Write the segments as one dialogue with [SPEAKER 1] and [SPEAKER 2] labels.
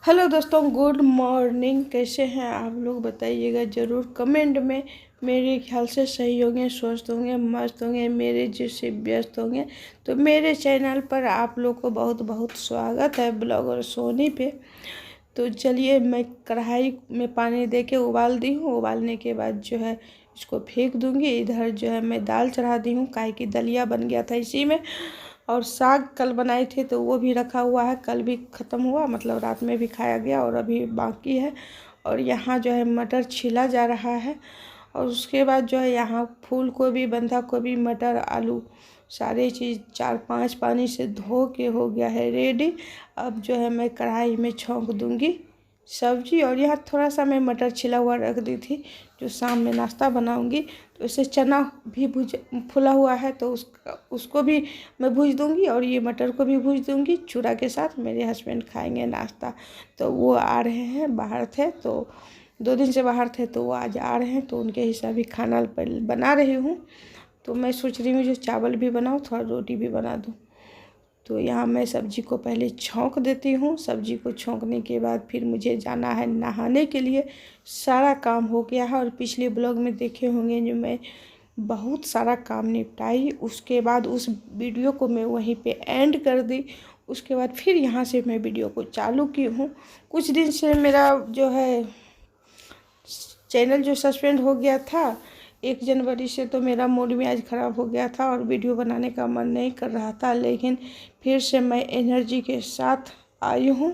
[SPEAKER 1] Hello दोस्तों, good morning. कैसे हैं आप लोग? बताइएगा ज़रूर कमेंट में। मेरे ख्याल से सही होंगे, स्वस्थ होंगे, मस्त होंगे, मेरे जैसे व्यस्त होंगे। तो मेरे चैनल पर आप लोग को बहुत बहुत स्वागत है, ब्लॉगर सोनी पे। तो चलिए, मैं कढ़ाई में पानी दे के उबाल दी हूँ। उबालने के बाद जो है इसको फेंक दूँगी। इधर जो है मैं दाल चढ़ा दी हूँ, काहे की दलिया बन गया था इसी में। और साग कल बनाए थे तो वो भी रखा हुआ है, कल भी ख़त्म हुआ, मतलब रात में भी खाया गया और अभी बाकी है। और यहाँ जो है मटर छीला जा रहा है। और उसके बाद जो है यहाँ फूल गोभी, बंधा गोभी, मटर, आलू सारी चीज़ 4-5 पानी से धो के हो गया है रेडी। अब जो है मैं कढ़ाई में छौंक दूँगी सब्जी। और यहाँ थोड़ा सा मैं मटर छिला हुआ रख दी थी, जो शाम में नाश्ता बनाऊंगी। तो इससे चना भी फुला हुआ है तो उसको भी मैं भूज दूंगी, और ये मटर को भी भूज दूंगी चूड़ा के साथ। मेरे हस्बैंड खाएंगे नाश्ता। तो वो आ रहे हैं, बाहर थे तो 2 दिन से बाहर थे, तो वो आज आ रहे हैं, तो उनके हिसाब ही खाना बना रही हूँ। तो मैं सोच रही हूँ जो चावल भी बनाऊँ, थोड़ा रोटी भी बना दूँ। तो यहाँ मैं सब्जी को पहले छौंक देती हूँ। सब्जी को छौंकने के बाद फिर मुझे जाना है नहाने के लिए। सारा काम हो गया है, और पिछले ब्लॉग में देखे होंगे जो मैं बहुत सारा काम निपटाई। उसके बाद उस वीडियो को मैं वहीं पे एंड कर दी। उसके बाद फिर यहाँ से मैं वीडियो को चालू की हूँ। कुछ दिन से मेरा जो है चैनल जो सस्पेंड हो गया था 1 जनवरी से, तो मेरा मूड भी आज ख़राब हो गया था और वीडियो बनाने का मन नहीं कर रहा था। लेकिन फिर से मैं एनर्जी के साथ आई हूँ,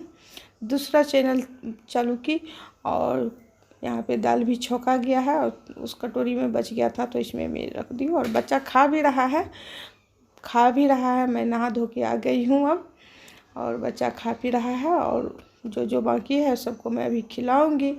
[SPEAKER 1] दूसरा चैनल चालू की। और यहाँ पे दाल भी छौंका गया है, और उस कटोरी में बच गया था तो इसमें मैं रख दी हूँ। और बच्चा खा भी रहा है। मैं नहा धो के आ गई हूँ अब, और बच्चा खा पी रहा है। और जो जो बाकी है सबको मैं अभी खिलाऊंगी।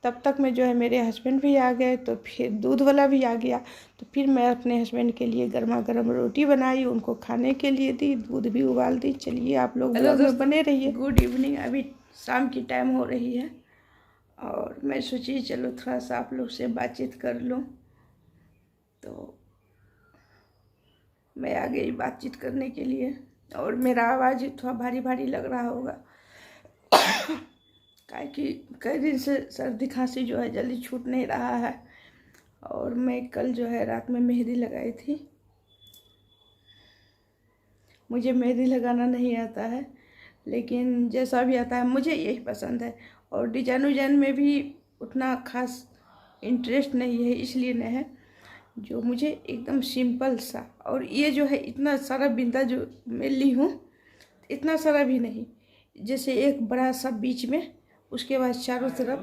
[SPEAKER 1] तब तक में जो है मेरे हस्बैंड भी आ गए, तो फिर दूध वाला भी आ गया। तो फिर मैं अपने हस्बैंड के लिए गर्मा गर्म रोटी बनाई, उनको खाने के लिए दी, दूध भी उबाल दी। चलिए आप लोग ब्लॉग में बने रहिए। Good evening. अभी शाम की टाइम हो रही है, और मैं सोची चलो थोड़ा सा आप लोग से बातचीत कर लूँ। तो मैं आ गई बातचीत करने के लिए। और मेरा आवाज़ थोड़ा भारी भारी लग रहा होगा, काहे कि कई दिन से सर्दी खांसी जो है जल्दी छूट नहीं रहा है। और मैं कल जो है रात में मेहंदी लगाई थी। मुझे मेहंदी लगाना नहीं आता है, लेकिन जैसा भी आता है मुझे यही पसंद है। और डिजाइन में भी उतना खास इंटरेस्ट नहीं है, इसलिए नहीं है। जो मुझे एकदम सिंपल सा, और ये जो है इतना सारा बिंदा जो मैं ली हूँ, इतना सारा भी नहीं, जैसे एक बड़ा सा बीच में, उसके बाद चारों तरफ।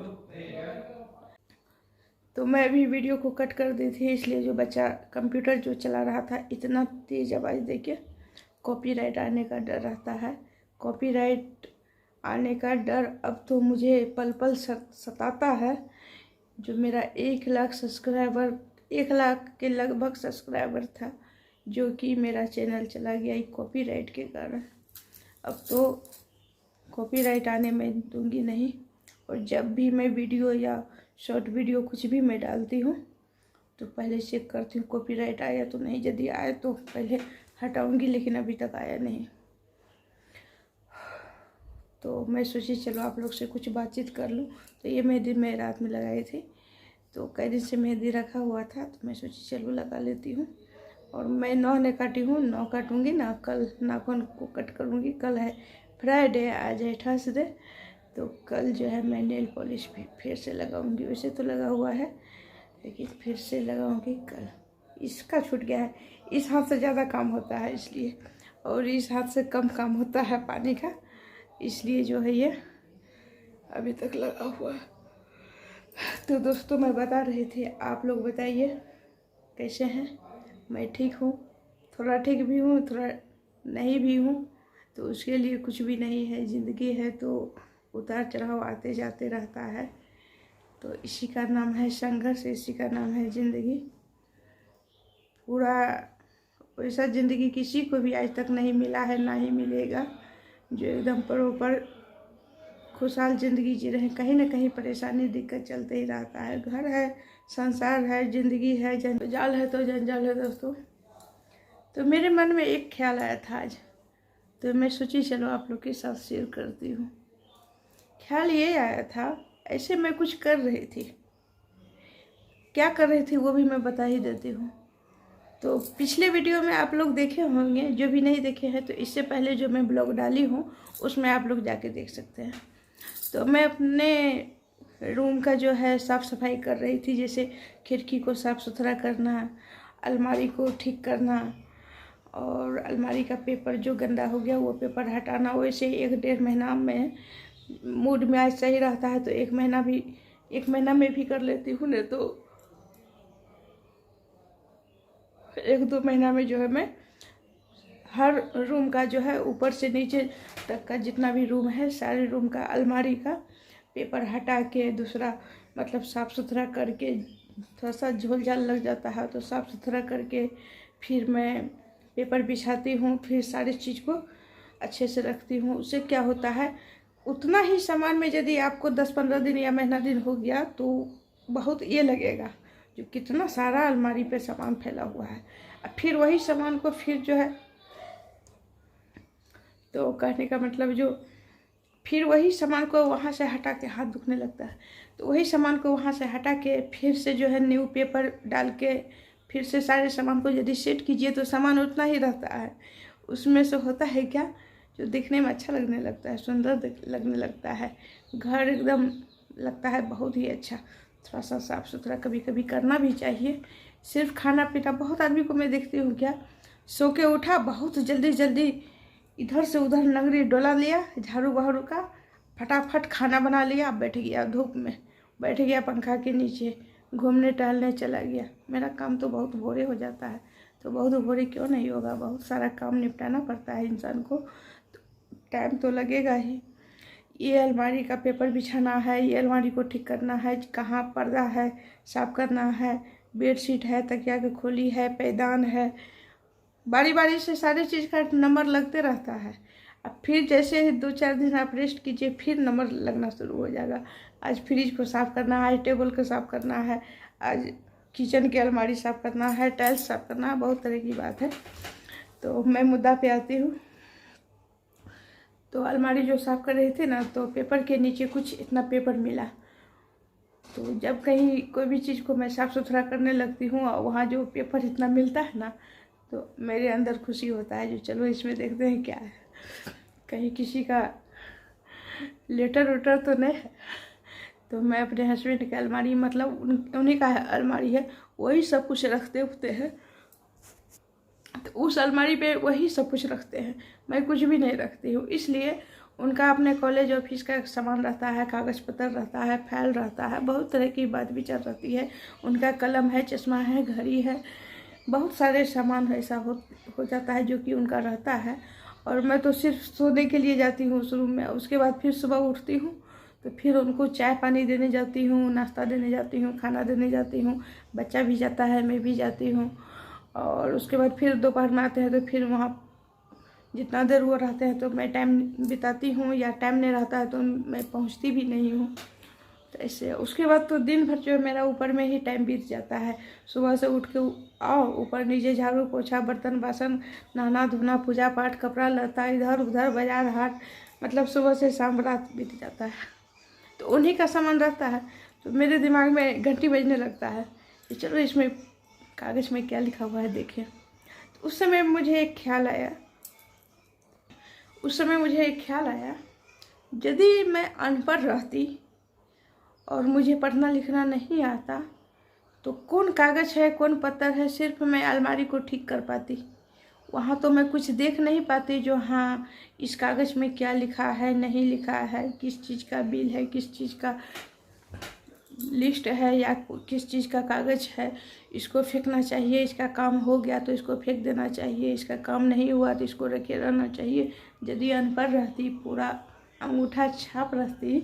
[SPEAKER 1] तो मैं अभी वीडियो को कट कर दी थी, इसलिए जो बच्चा कंप्यूटर जो चला रहा था इतना तेज़ आवाज़ देके कॉपीराइट आने का डर रहता है। कॉपीराइट आने का डर अब तो मुझे पल पल सताता है। जो मेरा 1 लाख सब्सक्राइबर, 1 लाख के लगभग सब्सक्राइबर था, जो कि मेरा चैनल चला गया कॉपीराइट के कारण। अब तो कॉपीराइट आने में दूंगी नहीं। और जब भी मैं वीडियो या शॉर्ट वीडियो कुछ भी मैं डालती हूँ, तो पहले चेक करती हूँ कॉपीराइट आया तो नहीं। यदि आए तो पहले हटाऊंगी, लेकिन अभी तक आया नहीं। तो मैं सोची चलो आप लोग से कुछ बातचीत कर लूँ। तो ये मेहंदी मैं रात में लगाई थी, तो कई दिन से मेहंदी रखा हुआ था, तो मैं सोची चलो लगा लेती हूँ। और मैं 9 नहीं काटी हूँ, 9 काटूँगी ना, कल नाखून को कट करूँगी। कल है फ्राइडे, आज है थर्सडे। तो कल जो है मैं नेल पॉलिश भी फिर से लगाऊंगी। वैसे तो लगा हुआ है, लेकिन फिर से लगाऊंगी कल। इसका छूट गया है, इस हाथ से ज़्यादा काम होता है इसलिए, और इस हाथ से कम काम होता है पानी का, इसलिए जो है ये अभी तक लगा हुआ है। तो दोस्तों, मैं बता रही थी, आप लोग बताइए कैसे हैं। मैं ठीक हूँ, थोड़ा ठीक भी हूँ, थोड़ा नहीं भी हूँ। तो उसके लिए कुछ भी नहीं है, ज़िंदगी है तो उतार चढ़ाव आते जाते रहता है। तो इसी का नाम है संघर्ष, इसी का नाम है ज़िंदगी। पूरा वैसा ज़िंदगी किसी को भी आज तक नहीं मिला है, ना ही मिलेगा, जो एकदम प्रॉपर खुशहाल ज़िंदगी जी रहे हैं। कहीं ना कहीं परेशानी दिक्कत चलते ही रहता है। घर है, संसार है, ज़िंदगी है, जंजाल है तो जंजाल है दोस्तों। तो मेरे मन में एक ख्याल आया था आज, तो मैं सोची चलो आप लोग के साथ शेयर करती हूँ। ख्याल ये आया था, ऐसे मैं कुछ कर रही थी, क्या कर रही थी वो भी मैं बता ही देती हूँ। तो पिछले वीडियो में आप लोग देखे होंगे, जो भी नहीं देखे हैं तो इससे पहले जो मैं ब्लॉग डाली हूँ उसमें आप लोग जाके देख सकते हैं। तो मैं अपने रूम का जो है साफ़ सफाई कर रही थी, जैसे खिड़की को साफ़ सुथरा करना, अलमारी को ठीक करना, और अलमारी का पेपर जो गंदा हो गया वो पेपर हटाना। वैसे 1-1.5 महीना में मूड में आज सही रहता है तो 1 महीना में भी कर लेती हूँ, नहीं तो 1-2 महीना में जो है मैं हर रूम का जो है ऊपर से नीचे तक का जितना भी रूम है सारे रूम का अलमारी का पेपर हटा के, दूसरा मतलब साफ़ सुथरा करके, थोड़ा सा झोल झाल लग जाता है तो साफ़ सुथरा करके फिर मैं पेपर बिछाती हूँ, फिर सारी चीज़ को अच्छे से रखती हूँ। उससे क्या होता है, उतना ही सामान में यदि आपको 10-15 दिन या महीना दिन हो गया तो बहुत ये लगेगा जो कितना सारा अलमारी पे सामान फैला हुआ है। अब फिर वही सामान को फिर जो है, तो कहने का मतलब जो फिर वही सामान को वहाँ से हटा के हाथ दुखने लगता है, तो वही सामान को वहाँ से हटा के फिर से जो है न्यू पेपर डाल के फिर से सारे सामान को यदि सेट कीजिए तो सामान उतना ही रहता है। उसमें से होता है क्या, जो दिखने में अच्छा लगने लगता है, सुंदर लगने लगता है, घर एकदम लगता है बहुत ही अच्छा। थोड़ा सा साफ़ सुथरा कभी कभी करना भी चाहिए। सिर्फ खाना पीना, बहुत आदमी को मैं देखती हूँ क्या, सो के उठा बहुत जल्दी जल्दी इधर से उधर नगरी डोला लिया, झाड़ू बहारू का फटाफट खाना बना लिया, बैठ गया धूप में, बैठ गया पंखा के नीचे, घूमने टहलने चला गया। मेरा काम तो बहुत भोरे हो जाता है, तो बहुत भोरे क्यों नहीं होगा, बहुत सारा काम निपटाना पड़ता है इंसान को, तो टाइम तो लगेगा ही। ये अलमारी का पेपर बिछाना है, ये अलमारी को ठीक करना है, कहाँ पर्दा है साफ करना है, बेडशीट है, तकिया की खोली है, पैदान है, बारी बारी से सारी चीज़ का नंबर लगते रहता है। अब फिर जैसे ही 2-4 दिन आप रेस्ट कीजिए फिर नंबर लगना शुरू हो जाएगा। आज फ्रिज को साफ़ करना है, टेबल को साफ़ करना है, आज किचन की अलमारी साफ़ करना है, टाइल्स साफ़ करना है, बहुत तरह की बात है। तो मैं मुद्दा पे आती हूँ। तो अलमारी जो साफ़ कर रही थी ना, तो पेपर के नीचे कुछ इतना पेपर मिला, तो जब कहीं कोई भी चीज़ को मैं साफ़ सुथरा करने लगती हूँ और वहाँ जो पेपर इतना मिलता है ना, तो मेरे अंदर खुशी होता है जो चलो इसमें देखते हैं क्या है, कहीं किसी का लेटर वेटर तो नहीं है। तो मैं अपने हस्बैंड की अलमारी, मतलब उन्हीं का अलमारी है, वही सब कुछ रखते उखते हैं, तो उस अलमारी पे वही सब कुछ रखते हैं, मैं कुछ भी नहीं रखती हूँ। इसलिए उनका अपने कॉलेज ऑफिस का सामान रहता है, कागज़ पत्र रहता है, फाइल रहता है, बहुत तरह की बात विचार रहती है। उनका कलम है, चश्मा है, घड़ी है, बहुत सारे सामान ऐसा हो जाता है जो कि उनका रहता है। और मैं तो सिर्फ सोने के लिए जाती हूँ उस रूम में, उसके बाद फिर सुबह उठती हूँ तो फिर उनको चाय पानी देने जाती हूँ, नाश्ता देने जाती हूँ, खाना देने जाती हूँ, बच्चा भी जाता है, मैं भी जाती हूँ। और उसके बाद फिर दोपहर में आते हैं तो फिर वहाँ जितना देर वो रहते हैं तो मैं टाइम बिताती हूँ, या टाइम नहीं रहता है तो मैं पहुँचती भी नहीं हूँ। तो ऐसे उसके बाद तो दिन भर जो है मेरा ऊपर में ही टाइम बीत जाता है। सुबह से उठ के आओ, ऊपर नीचे झाड़ू पोछा, बर्तन बासन, नहाना धोना, पूजा पाठ, कपड़ा लता, इधर उधर बाजार हाट, मतलब सुबह से शाम रात बीत जाता है। तो उन्हीं का सामान रहता है तो मेरे दिमाग में घंटी बजने लगता है कि चलो इसमें कागज़ में क्या लिखा हुआ है देखें। तो उस समय मुझे एक ख्याल आया, यदि मैं अनपढ़ रहती और मुझे पढ़ना लिखना नहीं आता तो कौन कागज़ है, कौन पत्थर है, सिर्फ मैं अलमारी को ठीक कर पाती। वहाँ तो मैं कुछ देख नहीं पाती जो हाँ इस कागज़ में क्या लिखा है, नहीं लिखा है, किस चीज़ का बिल है, किस चीज़ का लिस्ट है, या किस चीज़ का कागज़ है, इसको फेंकना चाहिए, इसका काम हो गया तो इसको फेंक देना चाहिए, इसका काम नहीं हुआ तो इसको रखे रहना चाहिए। यदि अनपढ़ रहती, पूरा अंगूठा छाप रहती,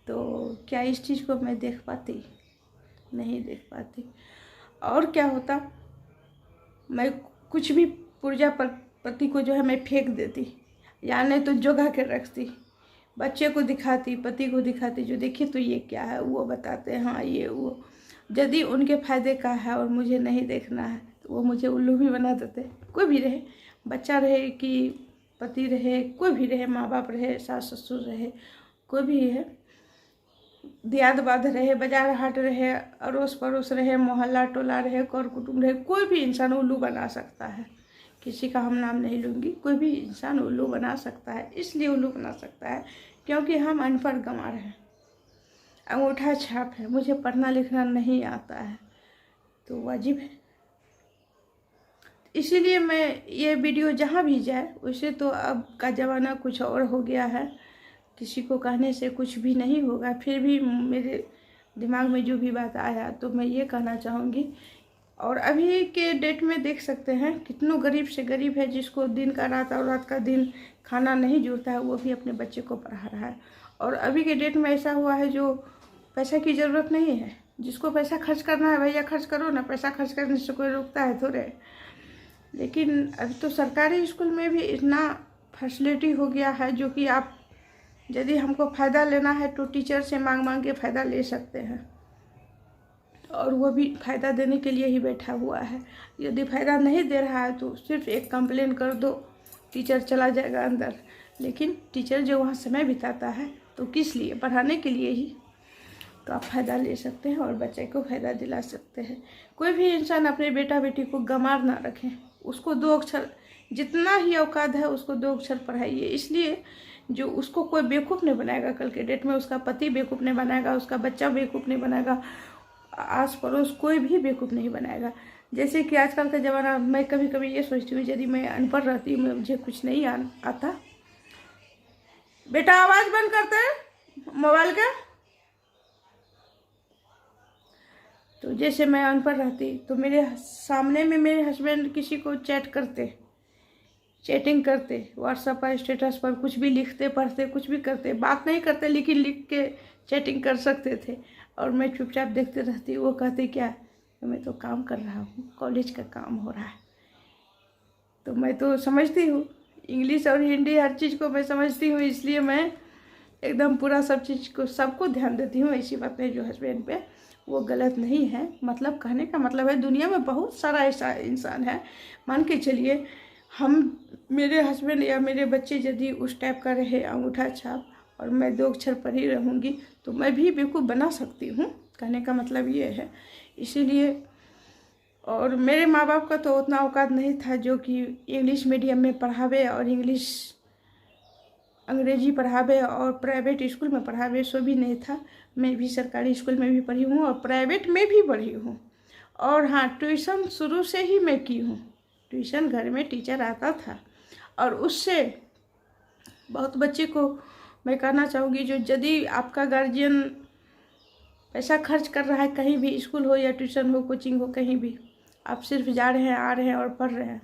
[SPEAKER 1] तो क्या इस चीज़ को मैं देख पाती? नहीं देख पाती। और क्या होता, मैं कुछ भी पुर्जा पति को जो है मैं फेंक देती, या नहीं तो जोगा के रखती, बच्चे को दिखाती, पति को दिखाती, जो देखिए तो ये क्या है, वो बताते हैं हाँ ये वो। यदि उनके फ़ायदे का है और मुझे नहीं देखना है तो वो मुझे उल्लू भी बना देते। कोई भी रहे, बच्चा रहे कि पति रहे, कोई भी रहे, माँ बाप रहे, सास ससुर रहे, कोई भी है, दियाद बाद रहे, बाजार हाट रहे, अड़ोस पड़ोस रहे, मोहल्ला टोला रहे, कर कुटुंब रहे, कोई भी इंसान उल्लू बना सकता है। किसी का हम नाम नहीं लूँगी, कोई भी इंसान उल्लू बना सकता है। इसलिए उल्लू बना सकता है क्योंकि हम अनपढ़ गंवार हैं, अंगूठा छाप है, मुझे पढ़ना लिखना नहीं आता है, तो वाजिब है। इसीलिए मैं ये वीडियो जहाँ भी जाए, वैसे तो अब का ज़माना कुछ और हो गया है, किसी को कहने से कुछ भी नहीं होगा, फिर भी मेरे दिमाग में जो भी बात आया तो मैं ये कहना चाहूँगी। और अभी के डेट में देख सकते हैं कितनों गरीब से गरीब है, जिसको दिन का रात और रात का दिन खाना नहीं जुड़ता है, वो भी अपने बच्चे को पढ़ा रहा है। और अभी के डेट में ऐसा हुआ है जो पैसा की ज़रूरत नहीं है, जिसको पैसा खर्च करना है भैया खर्च करो ना, पैसा खर्च करने से कोई रोकता है थोड़े। लेकिन अभी तो सरकारी स्कूल में भी इतना फैसिलिटी हो गया है, जो कि आप यदि हमको फ़ायदा लेना है तो टीचर से मांग मांग के फ़ायदा ले सकते हैं, और वो भी फ़ायदा देने के लिए ही बैठा हुआ है। यदि फ़ायदा नहीं दे रहा है तो सिर्फ एक कंप्लेन कर दो, टीचर चला जाएगा अंदर। लेकिन टीचर जो वहाँ समय बिताता है तो किस लिए, पढ़ाने के लिए ही, तो आप फ़ायदा ले सकते हैं और बच्चे को फ़ायदा दिला सकते हैं। कोई भी इंसान अपने बेटा बेटी को गंवार ना रखें, उसको 2 अक्षर, जितना ही औकात है उसको 2 अक्षर पढ़ाइए। इसलिए जो उसको कोई बेवकूफ़ नहीं बनाएगा, कल के डेट में उसका पति बेवकूफ़ नहीं बनाएगा, उसका बच्चा बेवकूफ़ नहीं बनाएगा, आस पड़ोस कोई भी बेवकूफ़ नहीं बनाएगा। जैसे कि आजकल का ज़माना, मैं कभी कभी ये सोचती हूँ यदि मैं अनपढ़ रहती, मुझे कुछ नहीं आता। बेटा आवाज़ बंद करते हैं मोबाइल का। तो जैसे मैं अनपढ़ रहती तो मेरे सामने में मेरे हस्बैंड किसी को चैटिंग करते, व्हाट्सएप पर, स्टेटस पर कुछ भी लिखते, पढ़ते, कुछ भी करते, बात नहीं करते लेकिन लिख के चैटिंग कर सकते थे, और मैं चुपचाप देखते रहती। वो कहते क्या, मैं तो काम कर रहा हूँ, कॉलेज का काम हो रहा है। तो मैं तो समझती हूँ इंग्लिश और हिंदी, हर चीज़ को मैं समझती हूँ, इसलिए मैं एकदम पूरा सब चीज़ को, सबको ध्यान देती हूँ। ऐसी बात नहीं जो हस्बैंड पे, वो गलत नहीं है। मतलब कहने का मतलब है, दुनिया में बहुत सारा ऐसा इंसान है, मान के चलिए हम, मेरे हस्बैंड या मेरे बच्चे यदि उस टाइप का रहे अंगूठा छाप, और मैं 2 अक्षर पढ़ी रहूँगी, तो मैं भी बेवकूफ़ बना सकती हूँ। कहने का मतलब ये है। इसीलिए, और मेरे माँ बाप का तो उतना औकात नहीं था जो कि इंग्लिश मीडियम में पढ़ावे और अंग्रेजी पढ़ावे और प्राइवेट स्कूल में पढ़ावे, सो भी नहीं था। मैं भी सरकारी स्कूल में भी पढ़ी हूँ और प्राइवेट में भी पढ़ी हूँ। और हाँ, ट्यूशन शुरू से ही मैं की हूँ। ट्यूशन घर में टीचर आता था, और उससे बहुत बच्चे को मैं कहना चाहूँगी, जो यदि आपका गार्जियन पैसा खर्च कर रहा है, कहीं भी स्कूल हो या ट्यूशन हो, कोचिंग हो, कहीं भी आप सिर्फ जा रहे हैं, आ रहे हैं और पढ़ रहे हैं,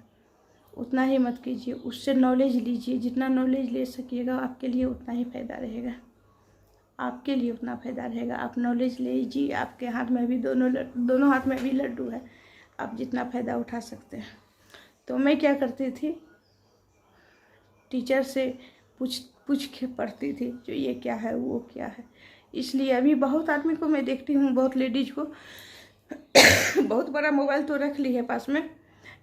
[SPEAKER 1] उतना ही मत कीजिए। उससे नॉलेज लीजिए, जितना नॉलेज ले सकिएगा आपके लिए उतना ही फ़ायदा रहेगा, आपके लिए उतना फ़ायदा रहेगा। आप नॉलेज लीजिए, आपके हाथ में भी दोनों हाथ में भी लड्डू है, आप जितना फ़ायदा उठा सकते हैं। तो मैं क्या करती थी, टीचर से पूछ के पढ़ती थी, जो ये क्या है वो क्या है। इसलिए अभी बहुत आदमी को मैं देखती हूँ, बहुत लेडीज को बहुत बड़ा मोबाइल तो रख ली है पास में,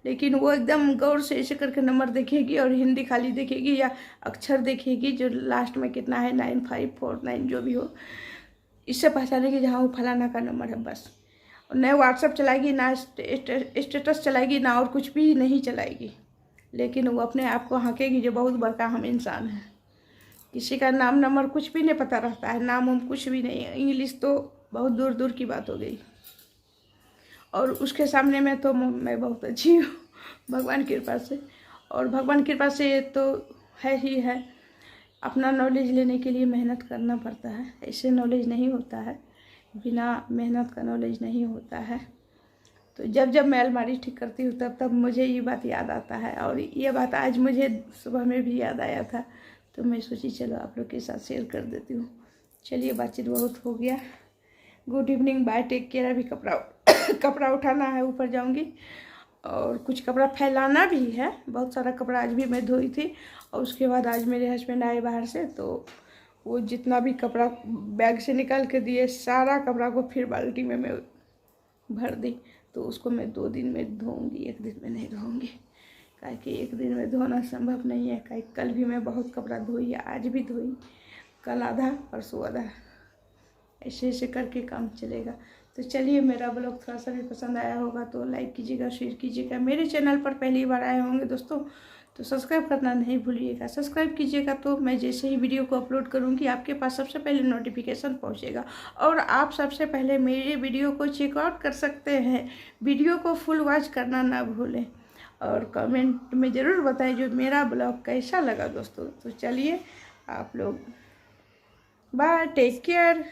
[SPEAKER 1] लेकिन वो एकदम गौर से ऐसे करके नंबर देखेगी और हिंदी खाली देखेगी या अक्षर देखेगी, जो लास्ट में कितना है 9549 जो भी हो, इससे पहचानेगी जहाँ वो फलाना का नंबर है बस। न व्हाट्सएप चलाएगी, ना स्टेटस चलाएगी, ना और कुछ भी नहीं चलाएगी, लेकिन वो अपने आप को हाँकेगी जो बहुत बड़का हम इंसान हैं। किसी का नाम नंबर कुछ भी नहीं पता रहता है, नाम हम कुछ भी नहीं, इंग्लिश तो बहुत दूर दूर की बात हो गई। और उसके सामने में तो मैं बहुत अच्छी हूँ भगवान की कृपा से। और भगवान की कृपा से तो है ही है, अपना नॉलेज लेने के लिए मेहनत करना पड़ता है, ऐसे नॉलेज नहीं होता है, बिना मेहनत का नॉलेज नहीं होता है। तो जब जब मैं अलमारी ठीक करती हूँ तब तब मुझे ये बात याद आता है, और ये बात आज मुझे सुबह में भी याद आया था, तो मैं सोची चलो आप लोग के साथ शेयर कर देती हूँ। चलिए, बातचीत बहुत हो गया। Good evening, bye, take care. अभी कपड़ा उठाना है, ऊपर जाऊंगी, और कुछ कपड़ा फैलाना भी है, बहुत सारा कपड़ा आज भी मैं धोई थी। और उसके बाद आज मेरे हस्बैंड आए बाहर से, तो वो जितना भी कपड़ा बैग से निकाल के दिए, सारा कपड़ा को फिर बाल्टी में मैं भर दी। तो उसको मैं 2 दिन में धोऊंगी, 1 दिन में नहीं धोऊंगी, काहे कि 1 दिन में धोना संभव नहीं है। काहे कल भी मैं बहुत कपड़ा धोई, आज भी धोई, कल आधा परसों आधा, ऐसे ऐसे करके काम चलेगा। तो चलिए, मेरा ब्लॉग थोड़ा सा भी पसंद आया होगा तो लाइक कीजिएगा, शेयर कीजिएगा। मेरे चैनल पर पहली बार आए होंगे दोस्तों तो सब्सक्राइब करना नहीं भूलिएगा। सब्सक्राइब कीजिएगा तो मैं जैसे ही वीडियो को अपलोड करूंगी आपके पास सबसे पहले नोटिफिकेशन पहुंचेगा और आप सबसे पहले मेरे वीडियो को चेकआउट कर सकते हैं। वीडियो को फुल वॉच करना ना भूलें और कमेंट में ज़रूर बताएं जो मेरा ब्लॉग कैसा लगा दोस्तों। तो चलिए आप लोग बाय, टेक केयर।